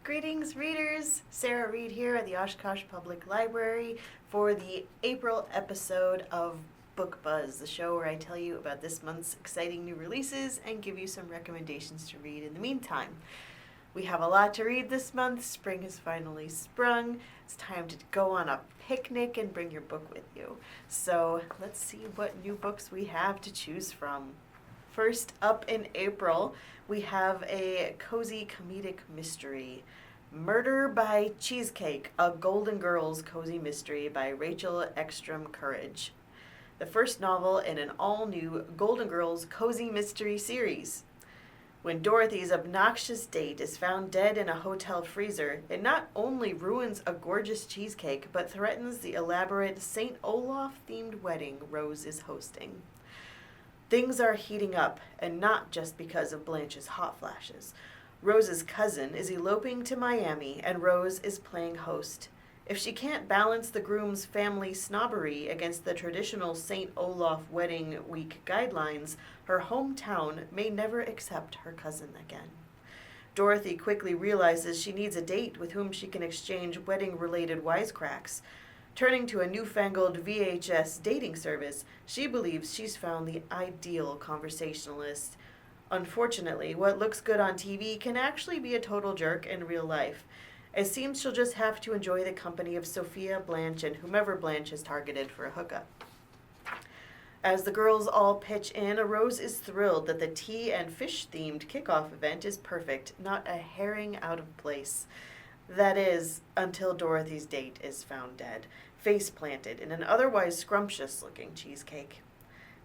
Greetings, readers! Sarah Reed here at the Oshkosh Public Library for the April episode of Book Buzz, the show where I tell you about this month's exciting new releases and give you some recommendations to read in the meantime. We have a lot to read this month. Spring has finally sprung. It's time to go on a picnic and bring your book with you. So let's see what new books we have to choose from. First up in April, we have a cozy comedic mystery, Murder by Cheesecake, a Golden Girls cozy mystery by Rachel Ekstrom Courage. The first novel in an all-new Golden Girls cozy mystery series. When Dorothy's obnoxious date is found dead in a hotel freezer, it not only ruins a gorgeous cheesecake, but threatens the elaborate St. Olaf-themed wedding Rose is hosting. Things are heating up, and not just because of Blanche's hot flashes. Rose's cousin is eloping to Miami, and Rose is playing host. If she can't balance the groom's family snobbery against the traditional St. Olaf wedding week guidelines, her hometown may never accept her cousin again. Dorothy quickly realizes she needs a date with whom she can exchange wedding-related wisecracks. Turning to a newfangled VHS dating service, she believes she's found the ideal conversationalist. Unfortunately, what looks good on TV can actually be a total jerk in real life. It seems she'll just have to enjoy the company of Sophia, Blanche, and whomever Blanche has targeted for a hookup. As the girls all pitch in, Rose is thrilled that the tea and fish-themed kickoff event is perfect, not a herring out of place. That is, until Dorothy's date is found dead, face-planted in an otherwise scrumptious-looking cheesecake.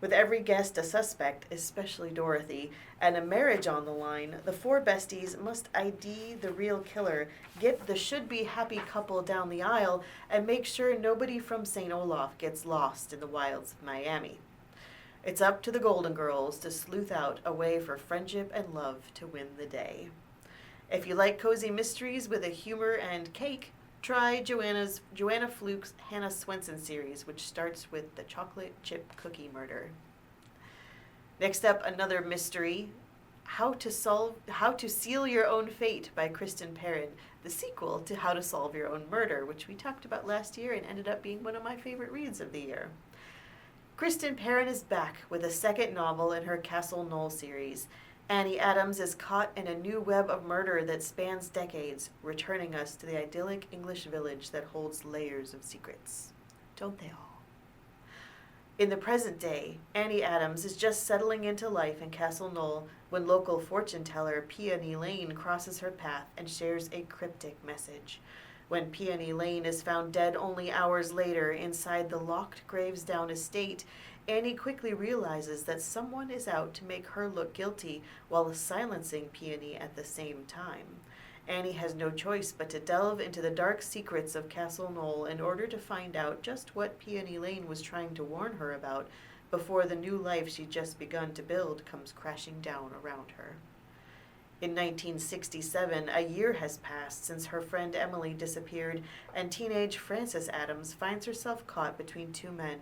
With every guest a suspect, especially Dorothy, and a marriage on the line, the four besties must ID the real killer, get the should-be happy couple down the aisle, and make sure nobody from St. Olaf gets lost in the wilds of Miami. It's up to the Golden Girls to sleuth out a way for friendship and love to win the day. If you like cozy mysteries with a humor and cake, try Joanna Fluke's Hannah Swenson series, which starts with the chocolate chip cookie murder. Next up, another mystery, How to Seal Your Own Fate by Kristen Perrin, the sequel to How to Solve Your Own Murder, which we talked about last year and ended up being one of my favorite reads of the year. Kristen Perrin is back with a second novel in her Castle Knoll series. Annie Adams is caught in a new web of murder that spans decades, returning us to the idyllic English village that holds layers of secrets. Don't they all? In the present day, Annie Adams is just settling into life in Castle Knoll when local fortune teller Peony Lane crosses her path and shares a cryptic message. When Peony Lane is found dead only hours later inside the locked Gravesdown estate, Annie quickly realizes that someone is out to make her look guilty while silencing Peony at the same time. Annie has no choice but to delve into the dark secrets of Castle Knoll in order to find out just what Peony Lane was trying to warn her about before the new life she'd just begun to build comes crashing down around her. In 1967, a year has passed since her friend Emily disappeared, and teenage Frances Adams finds herself caught between two men.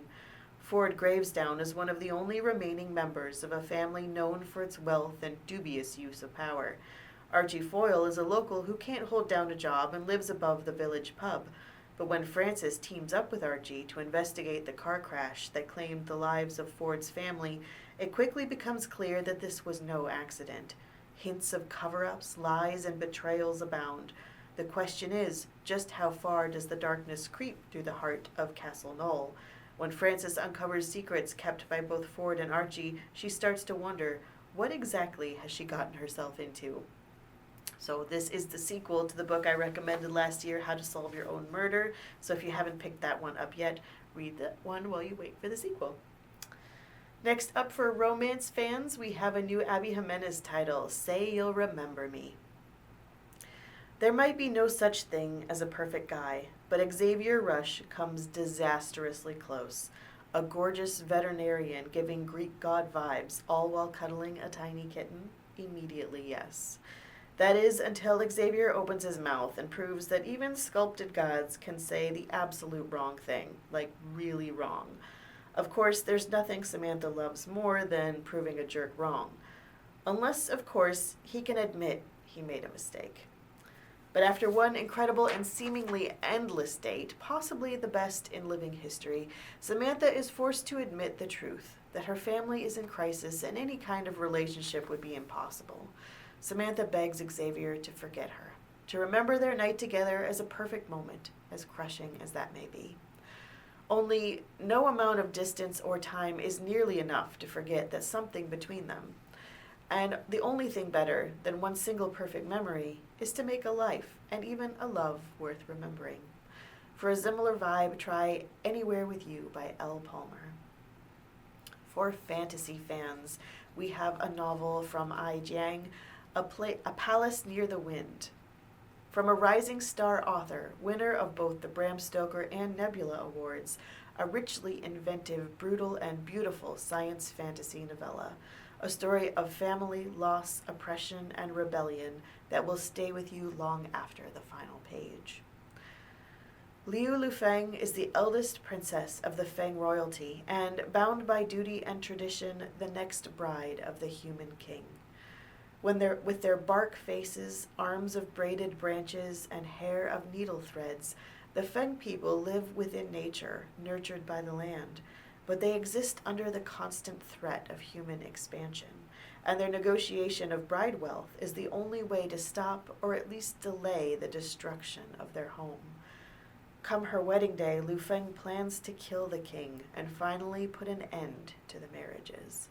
Ford Gravesdown is one of the only remaining members of a family known for its wealth and dubious use of power. Archie Foyle is a local who can't hold down a job and lives above the village pub. But when Frances teams up with Archie to investigate the car crash that claimed the lives of Ford's family, it quickly becomes clear that this was no accident. Hints of cover-ups, lies, and betrayals abound. The question is, just how far does the darkness creep through the heart of Castle Knoll? When Frances uncovers secrets kept by both Ford and Archie, she starts to wonder, what exactly has she gotten herself into? So this is the sequel to the book I recommended last year, How to Solve Your Own Murder. So if you haven't picked that one up yet, read that one while you wait for the sequel. Next up for romance fans, we have a new Abby Jimenez title, Say You'll Remember Me. There might be no such thing as a perfect guy, but Xavier Rush comes disastrously close. A gorgeous veterinarian giving Greek god vibes, all while cuddling a tiny kitten? Immediately yes. That is until Xavier opens his mouth and proves that even sculpted gods can say the absolute wrong thing, like really wrong. Of course, there's nothing Samantha loves more than proving a jerk wrong. Unless, of course, he can admit he made a mistake. But after one incredible and seemingly endless date, possibly the best in living history, Samantha is forced to admit the truth, that her family is in crisis and any kind of relationship would be impossible. Samantha begs Xavier to forget her, to remember their night together as a perfect moment, as crushing as that may be. Only no amount of distance or time is nearly enough to forget that something between them. And the only thing better than one single perfect memory is to make a life, and even a love, worth remembering. For a similar vibe, try Anywhere With You by L. Palmer. For fantasy fans, we have a novel from Ai Jiang, A Palace Near the Wind. From a rising star author, winner of both the Bram Stoker and Nebula Awards, a richly inventive, brutal, and beautiful science fantasy novella, a story of family, loss, oppression, and rebellion that will stay with you long after the final page. Liu Lufeng is the eldest princess of the Feng royalty, and, bound by duty and tradition, the next bride of the human king. With their bark faces, arms of braided branches, and hair of needle threads, the Feng people live within nature, nurtured by the land, but they exist under the constant threat of human expansion, and their negotiation of bride wealth is the only way to stop or at least delay the destruction of their home. Come her wedding day, Lu Feng plans to kill the king and finally put an end to the marriages.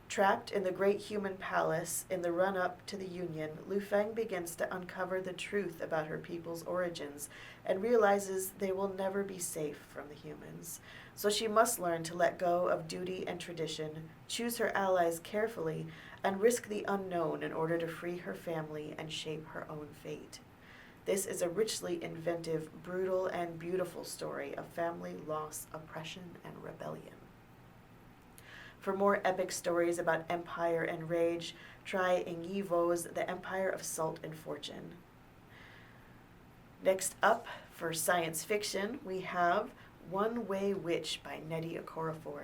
Trapped in the great human palace in the run-up to the union, Lu Feng begins to uncover the truth about her people's origins and realizes they will never be safe from the humans. So she must learn to let go of duty and tradition, choose her allies carefully, and risk the unknown in order to free her family and shape her own fate. This is a richly inventive, brutal, and beautiful story of family, loss, oppression, and rebellion. For more epic stories about empire and rage, try Ng Yi Vo's The Empire of Salt and Fortune. Next up, for science fiction, we have One-Way Witch by Nnedi Okorafor.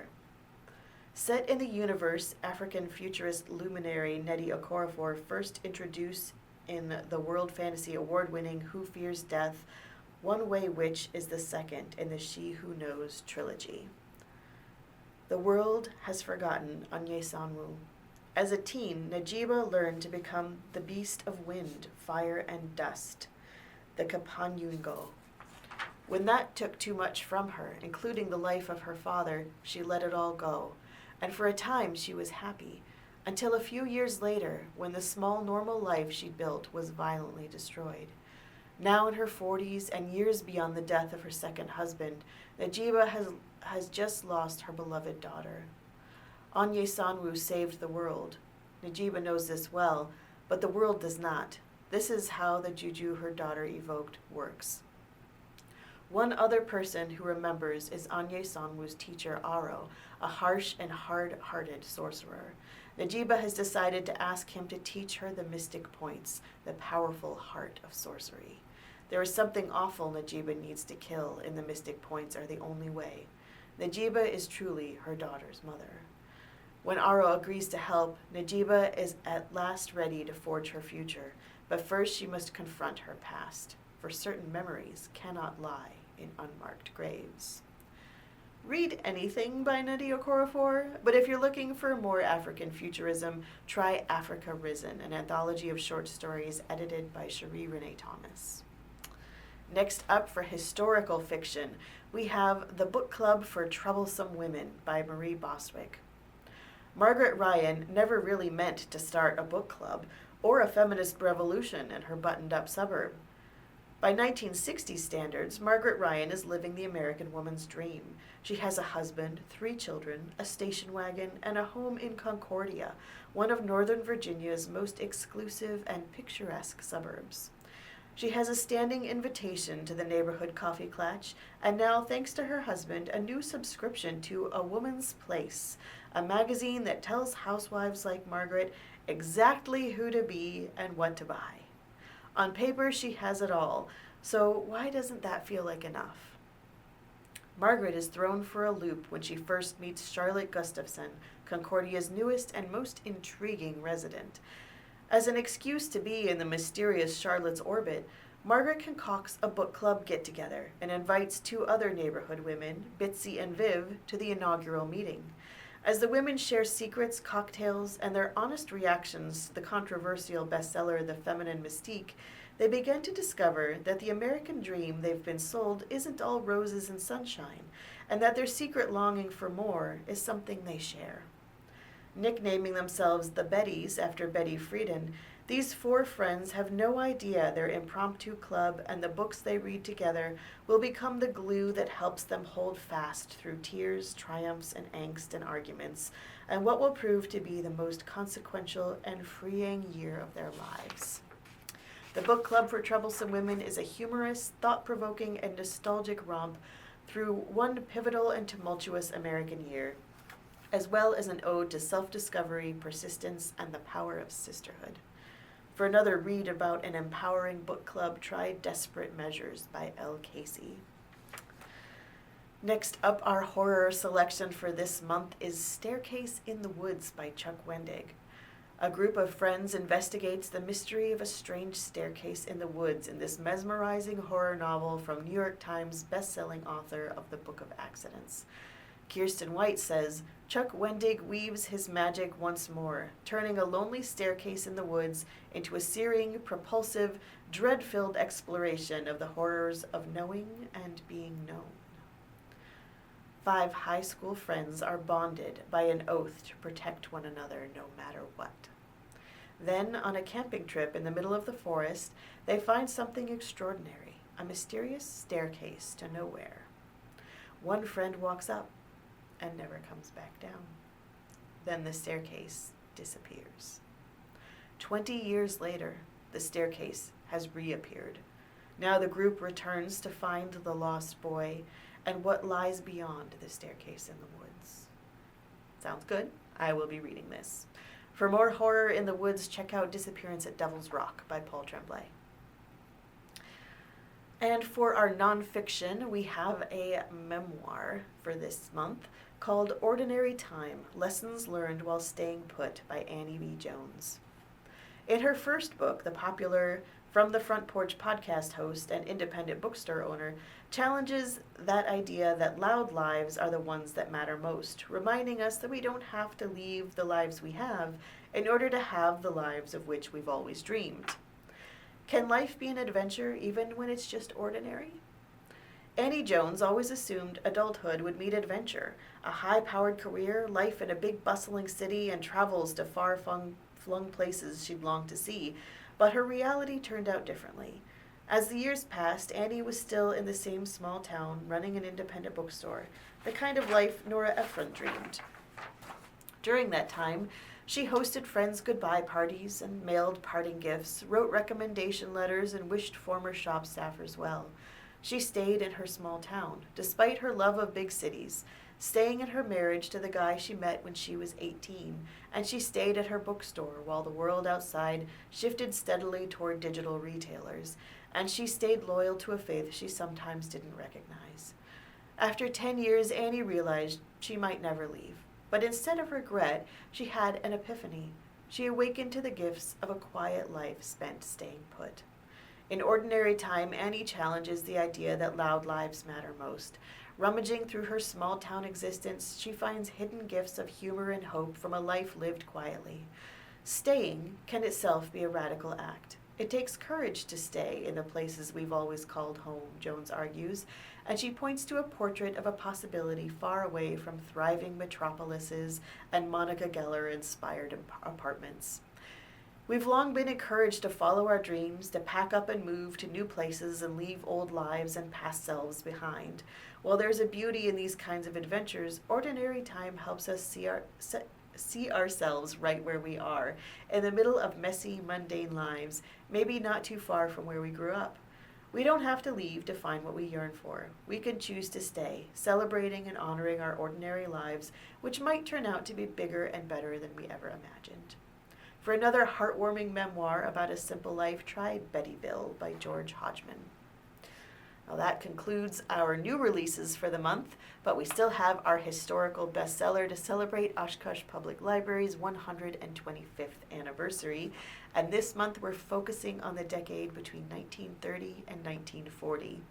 Set in the universe African futurist luminary Nnedi Okorafor first introduced in the World Fantasy Award-winning Who Fears Death, One-Way Witch is the second in the She Who Knows trilogy. The world has forgotten Anye Sanwu. As a teen, Najiba learned to become the beast of wind, fire, and dust, the Kapanyungo. When that took too much from her, including the life of her father, she let it all go, and for a time she was happy, until a few years later, when the small normal life she'd built was violently destroyed. Now in her 40s and years beyond the death of her second husband, Najiba has just lost her beloved daughter. Anye Sanwu saved the world. Najiba knows this well, but the world does not. This is how the juju her daughter evoked works. One other person who remembers is Anye Sanwu's teacher Aro, a harsh and hard-hearted sorcerer. Najiba has decided to ask him to teach her the mystic points, the powerful heart of sorcery. There is something awful Najiba needs to kill, and the mystic points are the only way. Najiba is truly her daughter's mother. When Aro agrees to help, Najiba is at last ready to forge her future, but first she must confront her past, for certain memories cannot lie in unmarked graves. Read anything by Nnedi Okorafor, but if you're looking for more African futurism, try Africa Risen, an anthology of short stories edited by Cherie Renee Thomas. Next up, for historical fiction, we have The Book Club for Troublesome Women by Marie Bostwick. Margaret Ryan never really meant to start a book club or a feminist revolution in her buttoned-up suburb. By 1960 standards, Margaret Ryan is living the American woman's dream. She has a husband, 3 children, a station wagon, and a home in Concordia, one of Northern Virginia's most exclusive and picturesque suburbs. She has a standing invitation to the neighborhood coffee klatch, and now, thanks to her husband, a new subscription to A Woman's Place, a magazine that tells housewives like Margaret exactly who to be and what to buy. On paper, she has it all, so why doesn't that feel like enough? Margaret is thrown for a loop when she first meets Charlotte Gustafson, Concordia's newest and most intriguing resident. As an excuse to be in the mysterious Charlotte's orbit, Margaret concocts a book club get-together and invites two other neighborhood women, Bitsy and Viv, to the inaugural meeting. As the women share secrets, cocktails, and their honest reactions to the controversial bestseller The Feminine Mystique, they begin to discover that the American dream they've been sold isn't all roses and sunshine, and that their secret longing for more is something they share. Nicknaming themselves the Bettys after Betty Friedan, these four friends have no idea their impromptu club and the books they read together will become the glue that helps them hold fast through tears, triumphs, and angst and arguments, and what will prove to be the most consequential and freeing year of their lives. The Book Club for Troublesome Women is a humorous, thought-provoking, and nostalgic romp through one pivotal and tumultuous American year, as well as an ode to self-discovery, persistence, and the power of sisterhood. For another read about an empowering book club, try Desperate Measures by L. Casey. Next up, our horror selection for this month is Staircase in the Woods by Chuck Wendig. A group of friends investigates the mystery of a strange staircase in the woods in this mesmerizing horror novel from New York Times bestselling author of The Book of Accidents. Kirsten White says, Chuck Wendig weaves his magic once more, turning a lonely staircase in the woods into a searing, propulsive, dread-filled exploration of the horrors of knowing and being known. 5 high school friends are bonded by an oath to protect one another no matter what. Then, on a camping trip in the middle of the forest, they find something extraordinary, a mysterious staircase to nowhere. One friend walks up and never comes back down. Then the staircase disappears. 20 years later, the staircase has reappeared. Now the group returns to find the lost boy and what lies beyond the staircase in the woods. Sounds good? I will be reading this. For more horror in the woods, check out Disappearance at Devil's Rock by Paul Tremblay. And for our nonfiction, we have a memoir for this month called Ordinary Time, Lessons Learned While Staying Put by Annie B. Jones. In her first book, the popular From the Front Porch podcast host and independent bookstore owner challenges that idea that loud lives are the ones that matter most, reminding us that we don't have to leave the lives we have in order to have the lives of which we've always dreamed. Can life be an adventure even when it's just ordinary? Annie Jones always assumed adulthood would mean adventure, a high-powered career, life in a big bustling city, and travels to far-flung places she'd longed to see, but her reality turned out differently. As the years passed, Annie was still in the same small town, running an independent bookstore, the kind of life Nora Ephron dreamed. During that time, she hosted friends' goodbye parties and mailed parting gifts, wrote recommendation letters, and wished former shop staffers well. She stayed in her small town, despite her love of big cities, staying in her marriage to the guy she met when she was 18, and she stayed at her bookstore while the world outside shifted steadily toward digital retailers, and she stayed loyal to a faith she sometimes didn't recognize. After 10 years, Annie realized she might never leave, but instead of regret, she had an epiphany. She awakened to the gifts of a quiet life spent staying put. In Ordinary Time, Annie challenges the idea that loud lives matter most. Rummaging through her small-town existence, she finds hidden gifts of humor and hope from a life lived quietly. Staying can itself be a radical act. It takes courage to stay in the places we've always called home, Jones argues, and she points to a portrait of a possibility far away from thriving metropolises and Monica Geller-inspired apartments. We've long been encouraged to follow our dreams, to pack up and move to new places and leave old lives and past selves behind. While there's a beauty in these kinds of adventures, Ordinary Time helps us see ourselves right where we are, in the middle of messy, mundane lives, maybe not too far from where we grew up. We don't have to leave to find what we yearn for. We can choose to stay, celebrating and honoring our ordinary lives, which might turn out to be bigger and better than we ever imagined. For another heartwarming memoir about a simple life, try Bettyville by George Hodgman. Well, that concludes our new releases for the month, but we still have our historical bestseller to celebrate Oshkosh Public Library's 125th anniversary. And this month we're focusing on the decade between 1930 and 1940.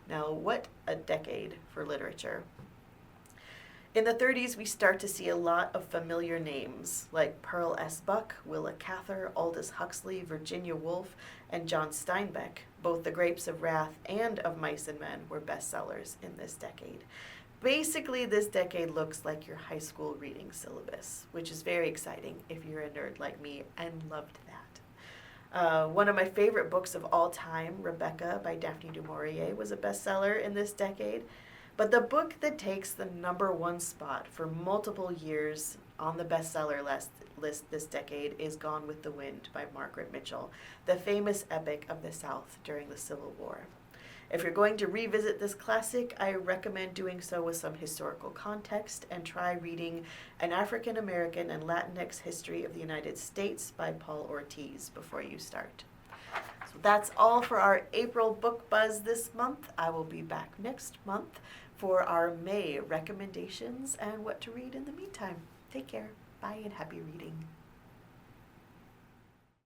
Now, what a decade for literature. In the 30s, we start to see a lot of familiar names like Pearl S. Buck, Willa Cather, Aldous Huxley, Virginia Woolf, and John Steinbeck. Both The Grapes of Wrath and Of Mice and Men were bestsellers in this decade. Basically, this decade looks like your high school reading syllabus, which is very exciting if you're a nerd like me and loved that. One of my favorite books of all time, Rebecca by Daphne du Maurier, was a bestseller in this decade. But the book that takes the #1 spot for multiple years on the bestseller list this decade is Gone with the Wind by Margaret Mitchell, the famous epic of the South during the Civil War. If you're going to revisit this classic, I recommend doing so with some historical context and try reading An African American and Latinx History of the United States by Paul Ortiz before you start. So that's all for our April Book Buzz this month. I will be back next month for our May recommendations and what to read in the meantime. Take care. Bye and happy reading.